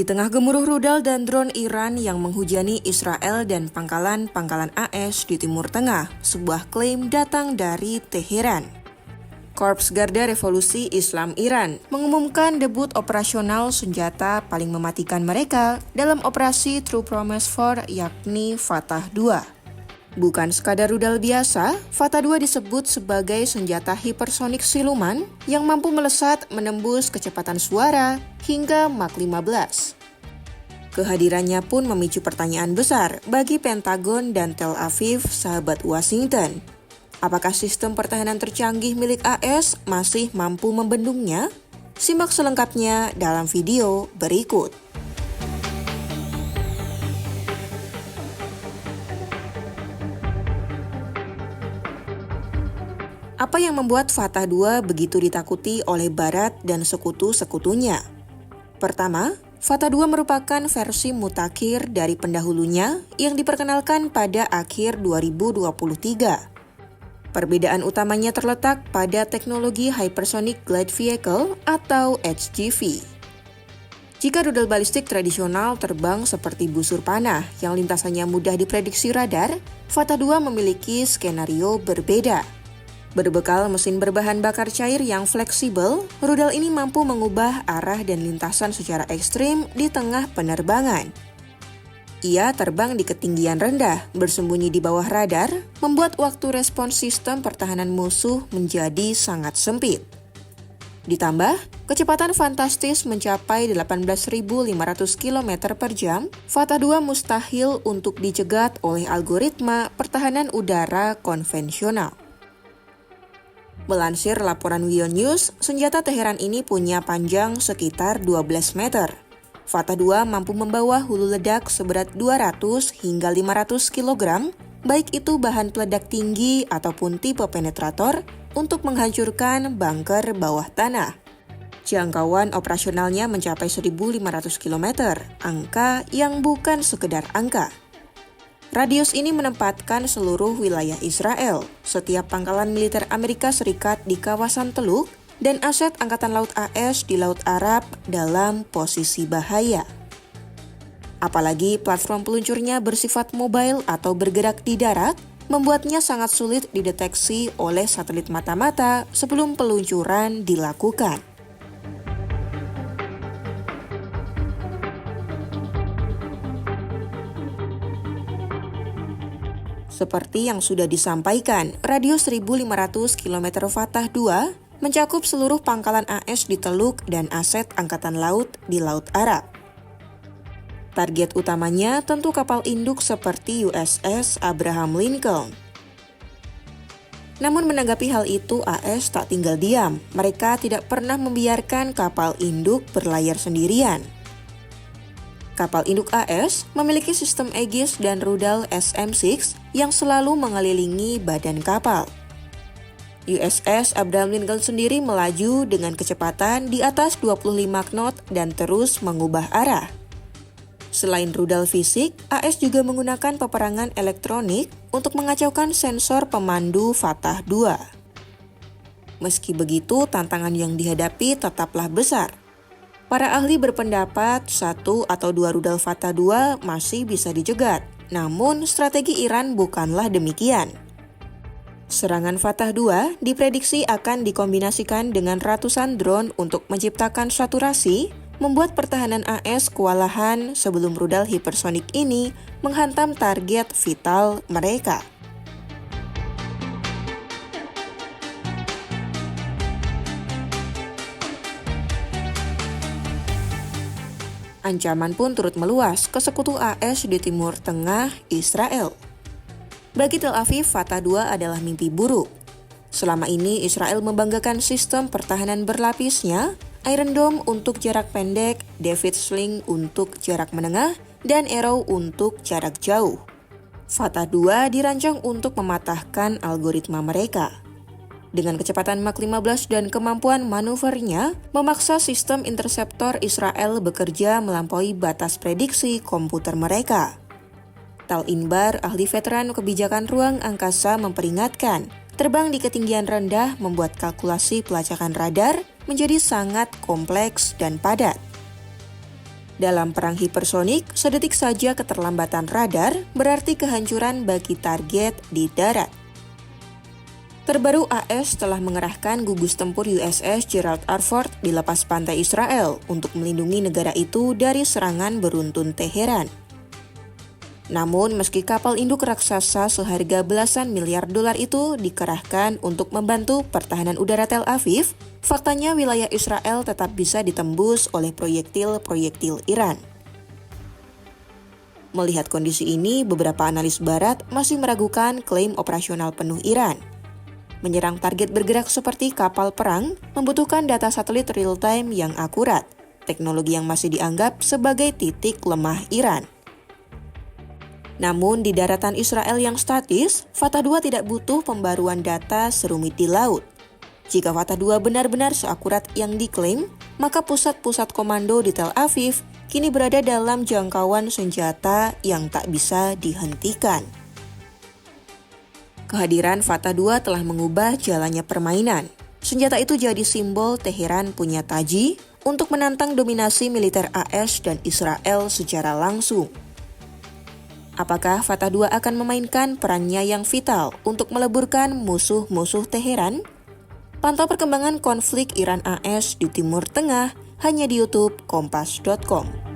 tengah gemuruh rudal dan drone Iran yang menghujani Israel dan pangkalan-pangkalan AS di Timur Tengah, sebuah klaim datang dari Teheran. Korps Garda Revolusi Islam Iran mengumumkan debut operasional senjata paling mematikan mereka dalam operasi True Promise 4 yakni Fatah 2. Bukan sekadar rudal biasa, Fatah 2 disebut sebagai senjata hipersonik siluman yang mampu melesat menembus kecepatan suara hingga Mach 15. Kehadirannya pun memicu pertanyaan besar bagi Pentagon dan Tel Aviv, sahabat Washington. Apakah sistem pertahanan tercanggih milik AS masih mampu membendungnya? Simak selengkapnya dalam video berikut. Apa yang membuat Fatah 2 begitu ditakuti oleh Barat dan sekutu-sekutunya? Pertama, Fatah 2 merupakan versi mutakhir dari pendahulunya yang diperkenalkan pada akhir 2023. Perbedaan utamanya terletak pada teknologi Hypersonic Glide Vehicle atau HGV. Jika rudal balistik tradisional terbang seperti busur panah yang lintasannya mudah diprediksi radar, Fatah 2 memiliki skenario berbeda. Berbekal mesin berbahan bakar cair yang fleksibel, rudal ini mampu mengubah arah dan lintasan secara ekstrim di tengah penerbangan. Ia terbang di ketinggian rendah, bersembunyi di bawah radar, membuat waktu respons sistem pertahanan musuh menjadi sangat sempit. Ditambah, kecepatan fantastis mencapai 18.500 km per jam, Fatah 2 mustahil untuk dicegat oleh algoritma pertahanan udara konvensional. Melansir laporan Wion News, senjata Teheran ini punya panjang sekitar 12 meter. Fatah 2 mampu membawa hulu ledak seberat 200 hingga 500 kg, baik itu bahan peledak tinggi ataupun tipe penetrator untuk menghancurkan bunker bawah tanah. Jangkauan operasionalnya mencapai 1.500 km, angka yang bukan sekedar angka. Radius ini menempatkan seluruh wilayah Israel, setiap pangkalan militer Amerika Serikat di kawasan Teluk, dan aset Angkatan Laut AS di Laut Arab dalam posisi bahaya. Apalagi platform peluncurnya bersifat mobile atau bergerak di darat, membuatnya sangat sulit dideteksi oleh satelit mata-mata sebelum peluncuran dilakukan. Seperti yang sudah disampaikan, radius 1.500 km Fatah 2 mencakup seluruh pangkalan AS di Teluk dan aset Angkatan Laut di Laut Arab. Target utamanya tentu kapal induk seperti USS Abraham Lincoln. Namun menanggapi hal itu, AS tak tinggal diam. Mereka tidak pernah membiarkan kapal induk berlayar sendirian. Kapal induk AS memiliki sistem Aegis dan rudal SM-6 yang selalu mengelilingi badan kapal. USS Abraham Lincoln sendiri melaju dengan kecepatan di atas 25 knot dan terus mengubah arah. Selain rudal fisik, AS juga menggunakan peperangan elektronik untuk mengacaukan sensor pemandu Fatah 2. Meski begitu, tantangan yang dihadapi tetaplah besar. Para ahli berpendapat 1 atau 2 rudal Fatah 2 masih bisa dicegat, namun strategi Iran bukanlah demikian. Serangan Fatah 2 diprediksi akan dikombinasikan dengan ratusan drone untuk menciptakan saturasi, membuat pertahanan AS kewalahan sebelum rudal hipersonik ini menghantam target vital mereka. Ancaman pun turut meluas ke sekutu AS di Timur Tengah, Israel. Bagi Tel Aviv, Fatah 2 adalah mimpi buruk. Selama ini Israel membanggakan sistem pertahanan berlapisnya, Iron Dome untuk jarak pendek, David Sling untuk jarak menengah, dan Arrow untuk jarak jauh. Fatah 2 dirancang untuk mematahkan algoritma mereka. Dengan kecepatan Mach 15 dan kemampuan manuvernya, memaksa sistem interseptor Israel bekerja melampaui batas prediksi komputer mereka. Tal Inbar, ahli veteran kebijakan ruang angkasa memperingatkan, terbang di ketinggian rendah membuat kalkulasi pelacakan radar menjadi sangat kompleks dan padat. Dalam perang hipersonik, sedetik saja keterlambatan radar berarti kehancuran bagi target di darat. Terbaru, AS telah mengerahkan gugus tempur USS Gerald R. Ford di lepas pantai Israel untuk melindungi negara itu dari serangan beruntun Teheran. Namun, meski kapal induk raksasa seharga belasan miliar dolar itu dikerahkan untuk membantu pertahanan udara Tel Aviv, faktanya wilayah Israel tetap bisa ditembus oleh proyektil-proyektil Iran. Melihat kondisi ini, beberapa analis barat masih meragukan klaim operasional penuh Iran. Menyerang target bergerak seperti kapal perang membutuhkan data satelit real-time yang akurat, teknologi yang masih dianggap sebagai titik lemah Iran. Namun di daratan Israel yang statis, Fatah 2 tidak butuh pembaruan data serumit di laut. Jika Fatah 2 benar-benar seakurat yang diklaim, maka pusat-pusat komando di Tel Aviv kini berada dalam jangkauan senjata yang tak bisa dihentikan. Kehadiran Fatah 2 telah mengubah jalannya permainan. Senjata itu jadi simbol Teheran punya taji untuk menantang dominasi militer AS dan Israel secara langsung. Apakah Fatah 2 akan memainkan perannya yang vital untuk meleburkan musuh-musuh Teheran? Pantau perkembangan konflik Iran-AS di Timur Tengah hanya di YouTube Kompas.com.